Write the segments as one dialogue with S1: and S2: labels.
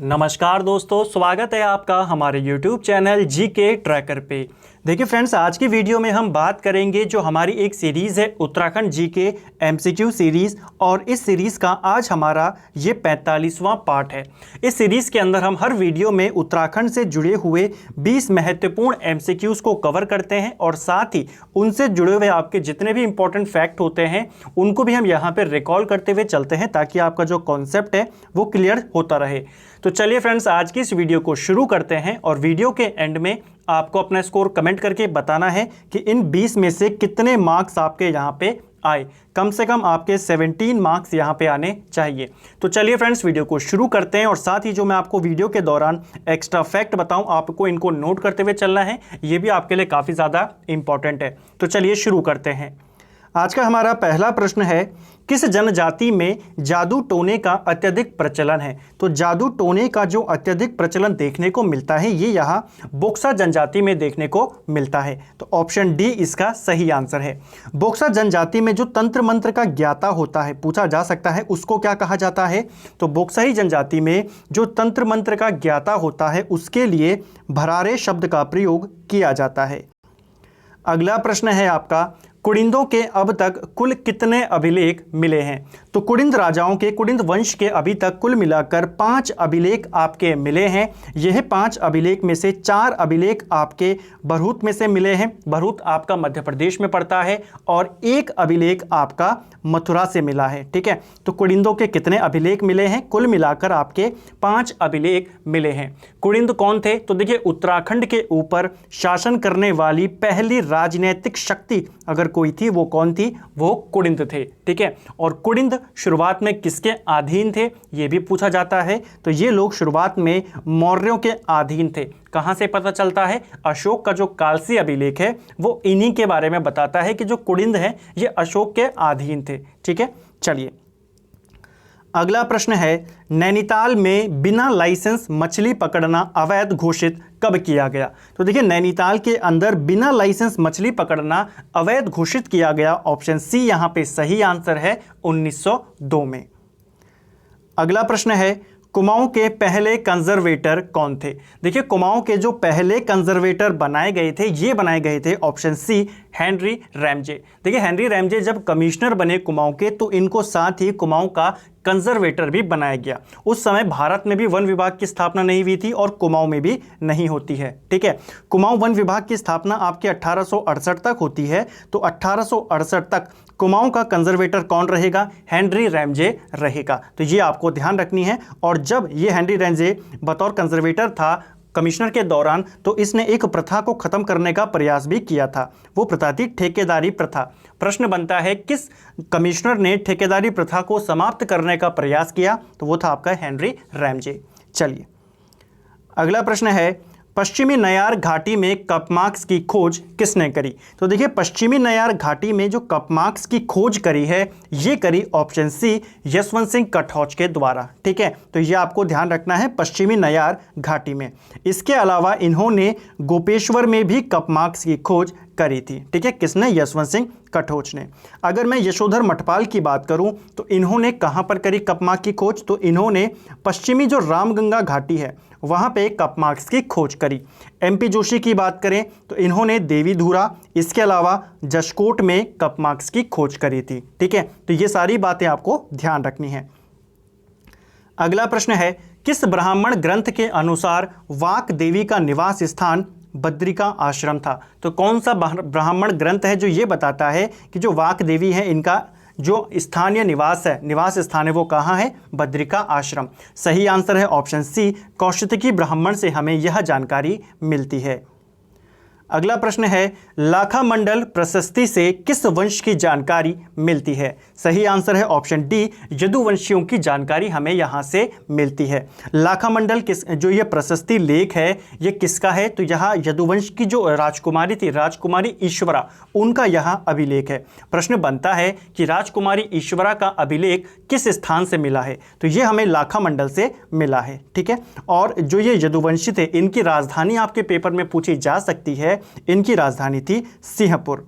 S1: नमस्कार दोस्तों, स्वागत है आपका हमारे YouTube चैनल जीके ट्रैकर पे। देखिए फ्रेंड्स, आज की वीडियो में हम बात करेंगे जो हमारी एक सीरीज़ है उत्तराखंड जीके एमसीक्यू सीरीज़, और इस सीरीज़ का आज हमारा ये 45वां पार्ट है। इस सीरीज़ के अंदर हम हर वीडियो में उत्तराखंड से जुड़े हुए 20 महत्वपूर्ण एमसीक्यूज़ को कवर करते हैं और साथ ही उनसे जुड़े हुए आपके जितने भी इंपॉर्टेंट फैक्ट होते हैं उनको भी हम यहाँ पर रिकॉल करते हुए चलते हैं ताकि आपका जो कॉन्सेप्ट है वो क्लियर होता रहे। तो चलिए फ्रेंड्स, आज की इस वीडियो को शुरू करते हैं और वीडियो के एंड में आपको अपना स्कोर कमेंट करके बताना है कि इन 20 में से कितने मार्क्स आपके यहाँ पे आए। कम से कम आपके 17 मार्क्स यहाँ पे आने चाहिए। तो चलिए फ्रेंड्स, वीडियो को शुरू करते हैं और साथ ही जो मैं आपको वीडियो के दौरान एक्स्ट्रा फैक्ट बताऊं, आपको इनको नोट करते हुए चलना है। ये भी आपके लिए काफ़ी ज़्यादा इंपॉर्टेंट है। तो चलिए शुरू करते हैं। आज का हमारा पहला प्रश्न है, किस जनजाति में जादू टोने का अत्यधिक प्रचलन है। तो जादू टोने का जो अत्यधिक प्रचलन देखने को मिलता है ये यहाँ बोक्सा जनजाति में देखने को मिलता है। तो ऑप्शन डी इसका सही आंसर है। बोक्सा जनजाति में जो तंत्र मंत्र का ज्ञाता होता है, पूछा जा सकता है उसको क्या कहा जाता है। तो बोक्साई जनजाति में जो तंत्र मंत्र का ज्ञाता होता है उसके लिए भरारे शब्द का प्रयोग किया जाता है। अगला प्रश्न है आपका, कुड़िंदों के अब तक कुल कितने अभिलेख मिले हैं। तो कुड़िंद राजाओं के, कुड़िंद वंश के अभी तक कुल मिलाकर 5 अभिलेख आपके मिले हैं। यह 5 अभिलेख में से 4 अभिलेख आपके भरहूत में से मिले हैं। भरहूत आपका मध्य प्रदेश में पड़ता है और 1 अभिलेख आपका मथुरा से मिला है। ठीक है, तो कुड़िंदों के कितने अभिलेख मिले हैं? कुल मिलाकर आपके 5 अभिलेख मिले हैं। कुड़िंद कौन थे? तो देखिए, उत्तराखंड के ऊपर शासन करने वाली पहली राजनीतिक शक्ति अगर कोई थी वो कौन थी? वो कुड़िंद थे। ठीक है, और कुड़िंद शुरुआत में किसके अधीन थे ये भी पूछा जाता है। तो ये लोग शुरुआत में मौर्यों के अधीन थे। कहां से पता चलता है? अशोक का जो कालसी अभिलेख है वो इन्हीं के बारे में बताता है कि जो कुड़िंद है ये अशोक के अधीन थे। ठीक है, चलिए अगला प्रश्न है, नैनीताल में बिना लाइसेंस मछली पकड़ना अवैध घोषित कब किया गया। तो देखिए, नैनीताल के अंदर बिना लाइसेंस मछली पकड़ना अवैध घोषित किया गया। ऑप्शन सी यहाँ पे सही आंसर है, 1902 में। अगला प्रश्न है, कुमाऊं के पहले कंजर्वेटर कौन थे। देखिए, कुमाऊं के जो पहले कंजर्वेटर बनाए गए थे ये बनाए गए थे, ऑप्शन सी, हेनरी रैमजे। देखिए, हेनरी रैमजे जब कमिश्नर बने कुमाऊं के तो इनको साथ ही कुमाऊं का कंजर्वेटर भी बनाया गया। उस समय भारत में भी वन विभाग की स्थापना नहीं हुई थी और कुमाऊं में भी नहीं होती है। ठीक है, कुमाऊं वन विभाग की स्थापना आपके 1868 तक होती है। तो 1868 तक कुमाऊं का कंजर्वेटर कौन रहेगा? हेनरी रैमजे रहेगा। तो ये आपको ध्यान रखनी है। और जब ये हेनरी रैमजे बतौर कंजर्वेटर था कमिश्नर के दौरान, तो इसने एक प्रथा को खत्म करने का प्रयास भी किया था। वो प्रथा थी ठेकेदारी प्रथा। प्रश्न बनता है, किस कमिश्नर ने ठेकेदारी प्रथा को समाप्त करने का प्रयास किया? तो वो था आपका हेनरी रैमजे। चलिए अगला प्रश्न है, पश्चिमी नयार घाटी में कपमार्क्स की खोज किसने करी। तो देखिए, पश्चिमी नयार घाटी में जो कपमार्क्स की खोज करी है ये करी, ऑप्शन सी, यशवंत सिंह कटौच के द्वारा। ठीक है, तो ये आपको ध्यान रखना है, पश्चिमी नयार घाटी में। इसके अलावा इन्होंने गोपेश्वर में भी कपमार्क्स की खोज करी थी। ठीक है, किसने? यशवंत सिंह कटौच ने। अगर मैं यशोधर मठपाल की बात करूं तो इन्होंने कहां पर करी कपमार्क की खोज? तो इन्होंने पश्चिमी जो रामगंगा घाटी है वहां पे कपमार्क्स की खोज करी। एमपी जोशी की बात करें तो इन्होंने देवीधुरा, इसके अलावा जशकोट में कपमार्क्स की खोज करी थी। ठीक है, तो ये सारी बातें आपको ध्यान रखनी है। अगला प्रश्न है, किस ब्राह्मण ग्रंथ के अनुसार वाक देवी का निवास स्थान बद्रिका आश्रम था। तो कौन सा ब्राह्मण ग्रंथ है जो ये बताता है कि जो वाक देवी है इनका जो स्थानीय निवास है, निवास स्थान है, वो कहाँ है? बद्रिका आश्रम। सही आंसर है ऑप्शन सी, कौशिकी ब्राह्मण से हमें यह जानकारी मिलती है। अगला प्रश्न है, लाखा मंडल प्रशस्ति से किस वंश की जानकारी मिलती है। सही आंसर है ऑप्शन डी, यदुवंशियों की जानकारी हमें यहाँ से मिलती है। लाखा मंडल किस, जो ये प्रशस्ति लेख है ये किसका है? तो यहाँ यदुवंश की जो राजकुमारी थी, राजकुमारी ईश्वरा, उनका यहाँ अभिलेख है। प्रश्न बनता है कि राजकुमारी ईश्वरा का अभिलेख किस स्थान से मिला है? तो ये हमें लाखा मंडल से मिला है। ठीक है, और जो ये यदुवंशी थे इनकी राजधानी आपके पेपर में पूछी जा सकती है। इनकी राजधानी थी सिंहपुर।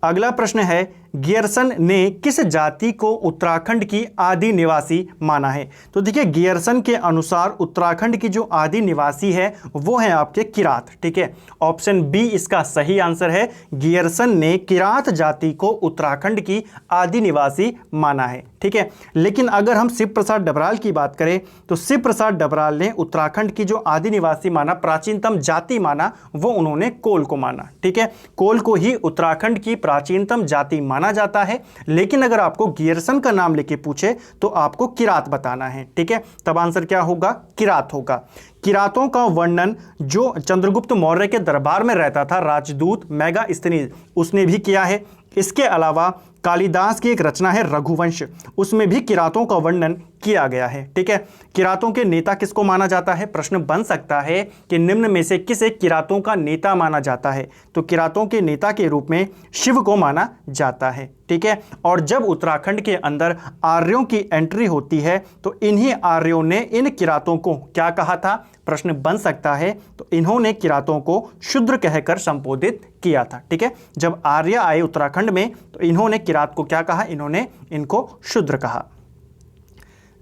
S1: अगला प्रश्न है, गियर्सन ने किस जाति को उत्तराखंड की आदि निवासी माना है? तो देखिए गियर्सन के अनुसार उत्तराखंड की जो आदि निवासी है वो है आपके किरात। ठीक है, ऑप्शन बी इसका सही आंसर है। गियर्सन ने किरात जाति को उत्तराखंड की आदि निवासी माना है। ठीक है, लेकिन अगर हम शिव प्रसाद डबराल की बात करें तो शिव प्रसाद डबराल ने उत्तराखंड की जो आदि निवासी माना, प्राचीनतम जाति माना, वो उन्होंने कोल को माना। ठीक है, कोल को ही उत्तराखंड की प्राचीनतम जाति माना जाता है। लेकिन अगर आपको गियर्सन का नाम लेके पूछे तो आपको किरात बताना है। ठीक है, तब आंसर क्या होगा? किरात होगा। किरातों का वर्णन जो चंद्रगुप्त मौर्य के दरबार में रहता था राजदूत मेगास्थनीज, उसने भी किया है। इसके अलावा कालिदास की एक रचना है रघुवंश, उसमें भी किरातों का वर्णन किया गया है। ठीक है, किरातों के नेता किसको माना जाता है? प्रश्न बन सकता है कि निम्न में से किसे किरातों का नेता माना जाता है? तो किरातों के नेता के रूप में शिव को माना जाता है। ठीक है, और जब उत्तराखंड के अंदर आर्यों की एंट्री होती है तो इन्हीं आर्यों ने इन किरातों को क्या कहा था? प्रश्न बन सकता है। तो इन्होंने किरातों को शूद्र कहकर संबोधित किया था। ठीक है, जब आर्य आए उत्तराखंड में तो इन्होंने किरात को क्या कहा? इन्होंने इनको शूद्र कहा।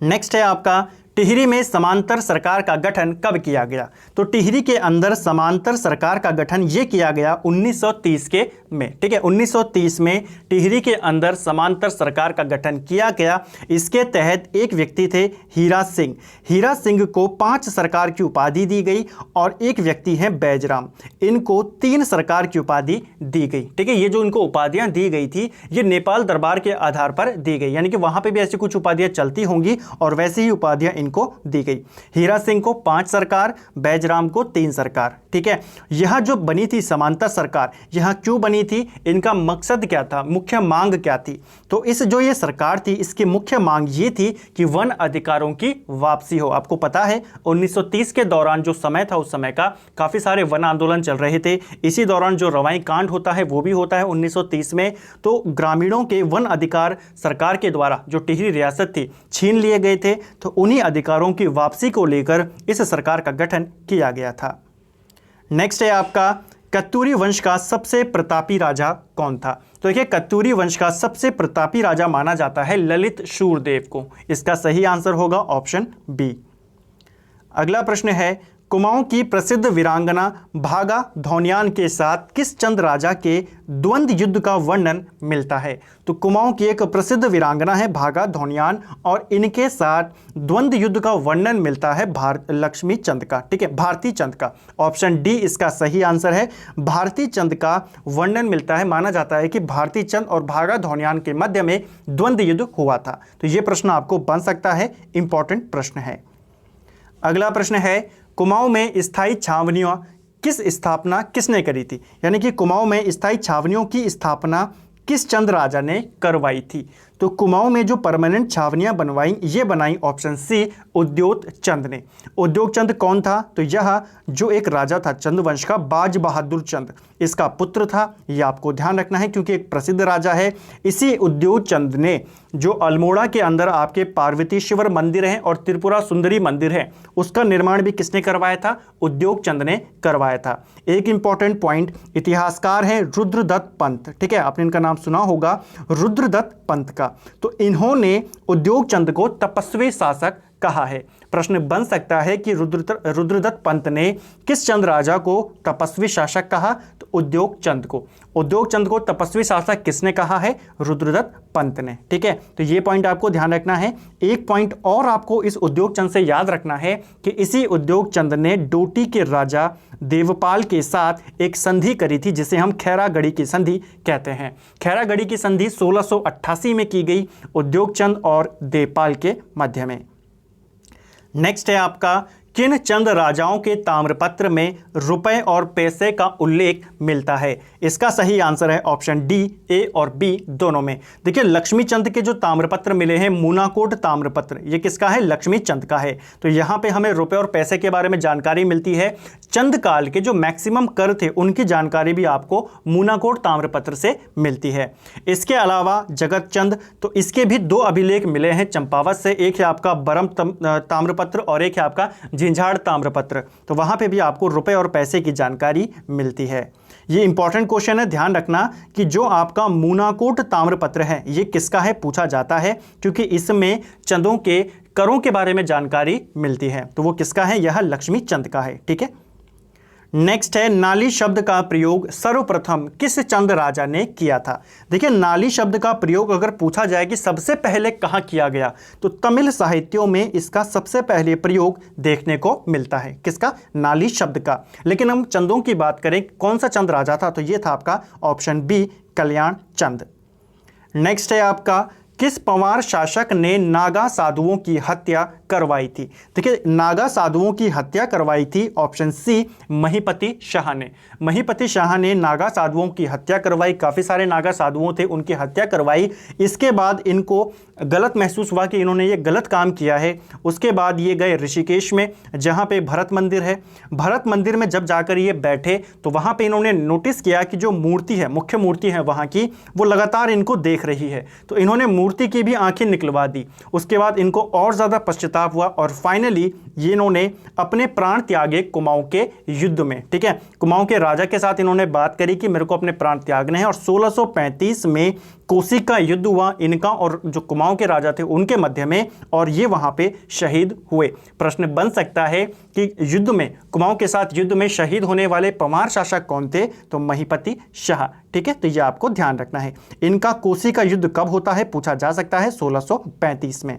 S1: नेक्स्ट है आपका टिहरी में समांतर सरकार का गठन कब किया गया? तो टिहरी के अंदर समांतर सरकार का गठन ये किया गया 1930 के में। ठीक है, 1930 में टिहरी के अंदर समांतर सरकार का गठन किया गया। इसके तहत एक व्यक्ति थे हीरा सिंह। हीरा सिंह को 5 सरकार की उपाधि दी गई और एक व्यक्ति है बैजराम, इनको 3 सरकार की उपाधि दी गई। ठीक है, ये जो इनको उपाधियां दी गई थी ये नेपाल दरबार के आधार पर दी गई, यानी कि वहां पे भी ऐसी कुछ उपाधियां चलती होंगी और वैसी ही उपाधियां को दी गई। हीरा सिंह को 5 सरकार, बैजराम को 3 सरकार। ठीक है, यह जो बनी थी समांतर सरकार, यह क्यों बनी थी? इनका मकसद क्या था? मुख्य मांग क्या थी? तो इस जो ये सरकार थी इसकी मुख्य मांग ये थी कि वन अधिकारों की वापसी हो। आपको पता है 1930 के दौरान जो समय था उस समय का काफी सारे वन आंदोलन चल रहे थे। इसी दौरान जो रवाई कांड होता है वो भी होता है 1930 में। तो ग्रामीणों के वन अधिकार सरकार के द्वारा जो टिहरी रियासत थी छीन लिए गए थे, तो उन्हीं अधिकारों की वापसी को लेकर इस सरकार का गठन किया गया था। नेक्स्ट है आपका कत्यूरी वंश का सबसे प्रतापी राजा कौन था? तो देखिए कत्यूरी वंश का सबसे प्रतापी राजा माना जाता है ललित शूरदेव को। इसका सही आंसर होगा ऑप्शन बी। अगला प्रश्न है कुमाऊं की प्रसिद्ध वीरांगना भागा धौनियान के साथ किस चंद राजा के द्वंद्व युद्ध का वर्णन मिलता है? तो कुमाऊं की एक प्रसिद्ध वीरांगना है भागा धौनियान और इनके साथ द्वंद्व युद्ध का वर्णन मिलता है लक्ष्मी चंद का। ठीक है, भारती चंद का। ऑप्शन डी इसका सही आंसर है। भारती चंद का वर्णन मिलता है। माना जाता है कि भारती चंद और भागा धौनियान के मध्य में द्वंद्व युद्ध हुआ था। तो यह प्रश्न आपको बन सकता है, इंपॉर्टेंट प्रश्न है। अगला प्रश्न है कुमाऊं में स्थायी छावनियों किस स्थापना किसने करी थी? यानी कि कुमाऊं में स्थायी छावनियों की स्थापना किस चंद राजा ने करवाई थी? तो कुमाऊं में जो परमानेंट छावनियां बनवाई ये बनाई ऑप्शन सी उद्योग चंद ने। उद्योग चंद कौन था? तो यह जो एक राजा था चंद वंश का, बाज बहादुर चंद, इसका पुत्र था। यह आपको ध्यान रखना है क्योंकि एक प्रसिद्ध राजा है। इसी उद्योग चंद ने जो अल्मोड़ा के अंदर आपके पार्वतीश्वर मंदिर है और त्रिपुरा सुंदरी मंदिर है उसका निर्माण भी किसने करवाया था? उद्योग चंद ने करवाया था। एक इंपॉर्टेंट पॉइंट, इतिहासकार हैं रुद्रदत्त पंत। ठीक है, आपने इनका नाम सुना होगा, रुद्रदत्त पंत का। तो इन्होंने उद्योग चंद को तपस्वी शासक कहा है। प्रश्न बन सकता है कि रुद्रदत्त पंत ने किस चंद राजा को तपस्वी शासक कहा? तो उद्योग चंद को। उद्योग चंद को तपस्वी शासक किसने कहा है? रुद्रदत्त पंत ने। ठीक है, तो ये पॉइंट आपको ध्यान रखना है। एक पॉइंट और आपको इस उद्योग चंद से याद रखना है कि इसी उद्योग चंद ने डोटी के राजा देवपाल के साथ एक संधि करी थी जिसे हम खैरागढ़ी की संधि कहते हैं। खैरागढ़ी की संधि 1688 में की गई उद्योग चंद और देवपाल के मध्य में। नेक्स्ट है आपका किन चंद राजाओं के ताम्रपत्र में रुपए और पैसे का उल्लेख मिलता है? इसका सही आंसर है ऑप्शन डी, ए और बी दोनों में। देखिए लक्ष्मी चंद के जो ताम्रपत्र मिले हैं, मूनाकोट ताम्रपत्र, ये किसका है? लक्ष्मी चंद का है। तो यहाँ पे हमें रुपए और पैसे के बारे में जानकारी मिलती है। चंद काल के जो मैक्सिमम कर थे उनकी जानकारी भी आपको मूनाकोट ताम्रपत्र से मिलती है। इसके अलावा जगत चंद, तो इसके भी 2 अभिलेख मिले हैं चंपावत से। एक है आपका बरम ताम्रपत्र और एक है आपका झींझाड़ ताम्रपत्र, तो वहाँ पे भी आपको रुपए और पैसे की जानकारी मिलती है। ये इंपॉर्टेंट क्वेश्चन है, ध्यान रखना कि जो आपका मूनाकोट ताम्रपत्र है ये किसका है पूछा जाता है, क्योंकि इसमें चंदों के करों के बारे में जानकारी मिलती है। तो वो किसका है, यह लक्ष्मी चंद का है। ठीक है, नेक्स्ट है नाली शब्द का प्रयोग सर्वप्रथम किस चंद राजा ने किया था। देखिए, नाली शब्द का प्रयोग अगर पूछा जाए कि सबसे पहले कहाँ किया गया, तो तमिल साहित्यों में इसका सबसे पहले प्रयोग देखने को मिलता है। किसका, नाली शब्द का। लेकिन हम चंदों की बात करें, कौन सा चंद राजा था, तो ये था आपका ऑप्शन बी, कल्याण चंद। नेक्स्ट है आपका, किस पंवार शासक ने नागा साधुओं की हत्या करवाई थी। देखिए, नागा साधुओं की हत्या करवाई थी ऑप्शन सी, महिपति शाह ने। महिपति शाह ने नागा साधुओं की हत्या करवाई। काफ़ी सारे नागा साधुओं थे, उनकी हत्या करवाई। इसके बाद इनको गलत महसूस हुआ कि इन्होंने ये गलत काम किया है। उसके बाद ये गए ऋषिकेश में, जहाँ पे भरत मंदिर है। भरत मंदिर में जब जाकर ये बैठे तो वहाँ पे इन्होंने नोटिस किया कि जो मूर्ति है, मुख्य मूर्ति है वहाँ की, वो लगातार इनको देख रही है। तो इन्होंने मूर्ति की भी आंखें निकलवा दी। उसके बाद इनको और ज़्यादा पश्चाताप हुआ और फाइनली ये इन्होंने अपने प्राण त्यागे कुमाऊं के युद्ध में। ठीक है, कुमाऊं के राजा के साथ इन्होंने बात करी कि मेरे को अपने प्राण त्यागने हैं, और 1635 में कोसी का युद्ध हुआ इनका और जो कुमाऊं के राजा थे उनके मध्य में, और ये वहां पे शहीद हुए। प्रश्न बन सकता है कि युद्ध में, कुमाऊं के साथ युद्ध में शहीद होने वाले पंवार शासक कौन थे, तो महिपति शाह। ठीक है, तो ये आपको ध्यान रखना है। इनका कोसी का युद्ध कब होता है पूछा जा सकता है, 1635 में।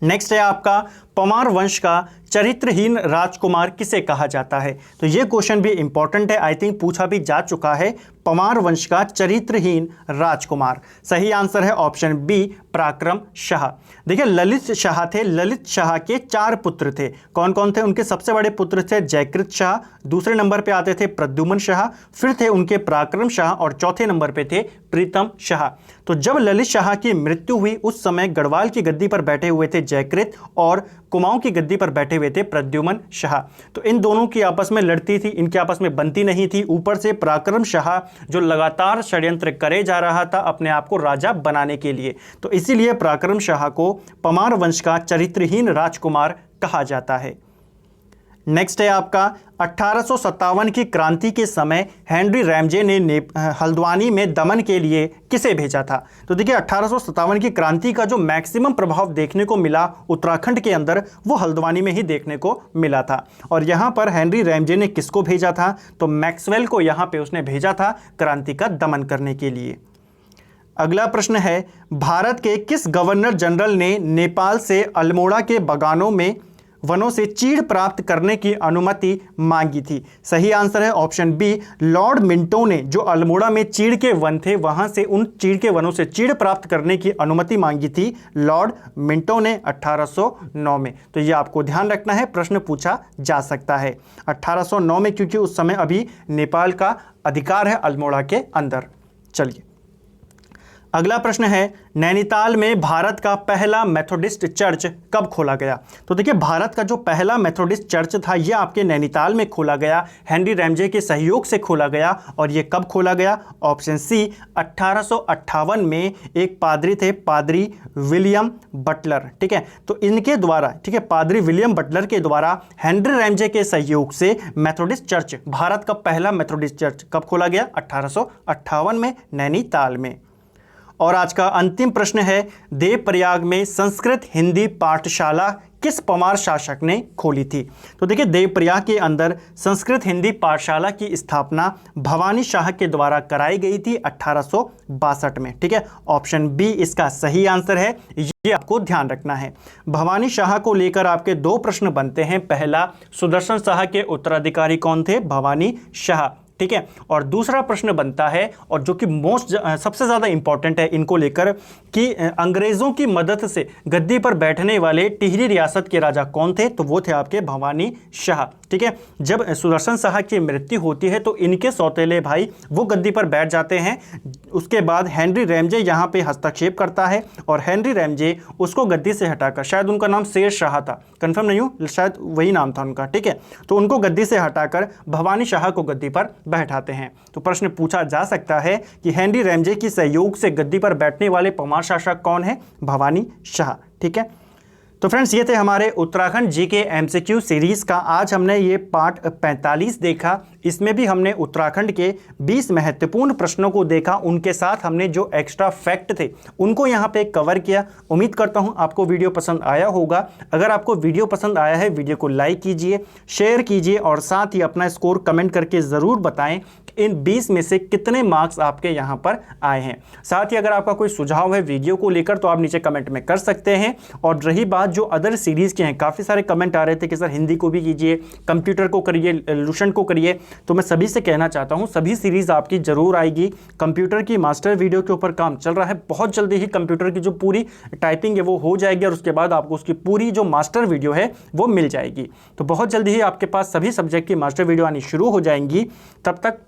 S1: नेक्स्ट है आपका, पंवार वंश का चरित्रहीन राजकुमार किसे कहा जाता है। तो ये क्वेश्चन भी इंपॉर्टेंट है, आई थिंक पूछा भी जा चुका है। पंवार वंश का चरित्रहीन राजकुमार, सही आंसर है ऑप्शन बी, पराक्रम शाह। देखिए, ललित शाह थे। ललित शाह के 4 पुत्र थे। कौन कौन थे उनके? सबसे बड़े पुत्र थे जयकृत शाह, दूसरे नंबर पे आते थे प्रद्युमन शाह, फिर थे उनके पराक्रम शाह, और चौथे नंबर पे थे प्रीतम शाह। तो जब ललित शाह की मृत्यु हुई उस समय गढ़वाल की गद्दी पर बैठे हुए थे जयकृत, और कुमाऊं की गद्दी पर बैठे हुए थे प्रद्युमन शाह। तो इन दोनों की आपस में लड़ती थी, इनके आपस में बनती नहीं थी। ऊपर से पराक्रम शाह जो लगातार षड्यंत्र करे जा रहा था अपने आप को राजा बनाने के लिए, तो इसीलिए पराक्रम शाह को पंवार वंश का चरित्रहीन राजकुमार कहा जाता है। नेक्स्ट है आपका, 1857 की क्रांति के समय हेनरी रैमजे ने हल्द्वानी में दमन के लिए किसे भेजा था। तो देखिए, 1857 की क्रांति का जो मैक्सिमम प्रभाव देखने को मिला उत्तराखंड के अंदर, वो हल्द्वानी में ही देखने को मिला था। और यहाँ पर हेनरी रैमजे ने किसको भेजा था, तो मैक्सवेल को यहाँ पे उसने भेजा था क्रांति का दमन करने के लिए। अगला प्रश्न है, भारत के किस गवर्नर जनरल ने नेपाल से अल्मोड़ा के बगानों में वनों से चीड़ प्राप्त करने की अनुमति मांगी थी। सही आंसर है ऑप्शन बी, लॉर्ड मिंटो ने जो अल्मोड़ा में चीड़ के वन थे वहां से उन चीड़ के वनों से चीड़ प्राप्त करने की अनुमति मांगी थी लॉर्ड मिंटो ने 1809 में। तो ये आपको ध्यान रखना है, प्रश्न पूछा जा सकता है 1809 में, क्योंकि उस समय अभी नेपाल का अधिकार है अल्मोड़ा के अंदर। चलिए, अगला प्रश्न है, नैनीताल में भारत का पहला मेथोडिस्ट चर्च कब खोला गया। तो देखिए, भारत का जो पहला मेथोडिस्ट चर्च था ये आपके नैनीताल में खोला गया, हेनरी रैमजे के सहयोग से खोला गया। और ये कब खोला गया, ऑप्शन सी, 1858 में। एक पादरी थे, पादरी विलियम बटलर। ठीक है, तो इनके द्वारा, ठीक है, पादरी विलियम बटलर के द्वारा हेनरी रैमजे के सहयोग से मेथोडिस्ट चर्च, भारत का पहला मेथोडिस्ट चर्च कब खोला गया, 1858 में, नैनीताल में। और आज का अंतिम प्रश्न है, देवप्रयाग में संस्कृत हिंदी पाठशाला किस पंवार शासक ने खोली थी। तो देखिए, देवप्रयाग के अंदर संस्कृत हिंदी पाठशाला की स्थापना भवानी शाह के द्वारा कराई गई थी 1862 में। ठीक है, ऑप्शन बी इसका सही आंसर है, ये आपको ध्यान रखना है। भवानी शाह को लेकर आपके 2 प्रश्न बनते हैं। पहला, सुदर्शन शाह के उत्तराधिकारी कौन थे, भवानी शाह। ठीक है, और दूसरा प्रश्न बनता है, और जो कि सबसे ज़्यादा इंपॉर्टेंट है इनको लेकर, कि अंग्रेज़ों की मदद से गद्दी पर बैठने वाले टिहरी रियासत के राजा कौन थे, तो वो थे आपके भवानी शाह। ठीक है, जब सुदर्शन शाह की मृत्यु होती है तो इनके सौतेले भाई वो गद्दी पर बैठ जाते हैं। उसके बाद हेनरी रैमजे यहाँ पे हस्तक्षेप करता है और हेनरी रैमजे उसको गद्दी से हटाकर, शायद उनका नाम शेर शाह था, कंफर्म नहीं हूँ, शायद वही नाम था उनका। ठीक है, तो उनको गद्दी से हटाकर भवानी शाह को गद्दी पर बैठाते हैं। तो प्रश्न पूछा जा सकता है कि हेनरी रैमजे की सहयोग से गद्दी पर बैठने वाले पंवार शासक कौन है, भवानी शाह। ठीक है, तो फ्रेंड्स ये थे हमारे उत्तराखंड जीके एमसीक्यू सीरीज़ का। आज हमने ये पार्ट 45 देखा। इसमें भी हमने उत्तराखंड के 20 महत्वपूर्ण प्रश्नों को देखा, उनके साथ हमने जो एक्स्ट्रा फैक्ट थे उनको यहाँ पे कवर किया। उम्मीद करता हूँ आपको वीडियो पसंद आया होगा। अगर आपको वीडियो पसंद आया है, वीडियो को लाइक कीजिए, शेयर कीजिए और साथ ही अपना स्कोर कमेंट करके ज़रूर बताएं कि इन 20 में से कितने मार्क्स आपके यहाँ पर आए हैं। साथ ही अगर आपका कोई सुझाव है वीडियो को लेकर तो आप नीचे कमेंट में कर सकते हैं। और रही बात जो अदर सीरीज़ के हैं, काफ़ी सारे कमेंट आ रहे थे कि सर हिंदी को भी कीजिए, कंप्यूटर को करिए, लुशन को करिए, तो मैं सभी से कहना चाहता हूं सभी सीरीज़ आपकी ज़रूर आएगी। कंप्यूटर की मास्टर वीडियो के ऊपर काम चल रहा है, बहुत जल्दी ही कंप्यूटर की जो पूरी टाइपिंग है वो हो जाएगी और उसके बाद आपको उसकी पूरी जो मास्टर वीडियो है वो मिल जाएगी। तो बहुत जल्दी ही आपके पास सभी सब्जेक्ट की मास्टर वीडियो आनी शुरू हो जाएंगी। तब तक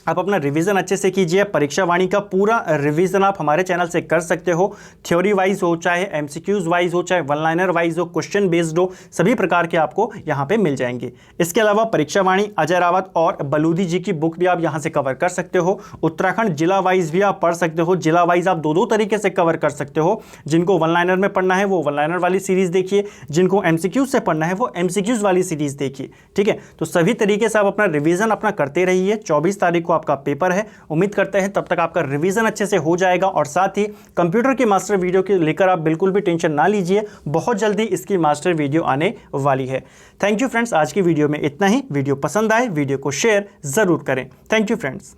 S1: आप अपना रिवीजन अच्छे से कीजिए। परीक्षा वाणी का पूरा रिवीजन आप हमारे चैनल से कर सकते हो, थ्योरी वाइज हो, चाहे एमसीक्यूज वाइज हो, चाहे वन लाइनर वाइज हो, क्वेश्चन बेस्ड हो, सभी प्रकार के आपको यहाँ पे मिल जाएंगे। इसके अलावा परीक्षा वाणी, अजय रावत और बलूदी जी की बुक भी आप यहाँ से कवर कर सकते हो। उत्तराखंड जिला वाइज भी आप पढ़ सकते हो। जिला वाइज आप दो तरीके से कवर कर सकते हो। जिनको वन लाइनर में पढ़ना है वो वन लाइनर वाली सीरीज देखिए, जिनको एमसीक्यूज से पढ़ना है वो एमसीक्यूज वाली सीरीज देखिए। ठीक है, तो सभी तरीके से आप अपना रिवीजन अपना करते रहिए। 24 तारीख को आपका पेपर है। उम्मीद करते हैं तब तक आपका रिवीजन अच्छे से हो जाएगा। और साथ ही कंप्यूटर की मास्टर वीडियो के लेकर आप बिल्कुल भी टेंशन ना लीजिए, बहुत जल्दी इसकी मास्टर वीडियो आने वाली है। थैंक यू फ्रेंड्स, आज की वीडियो में इतना ही। वीडियो पसंद आए वीडियो को शेयर जरूर करें। Thank you friends.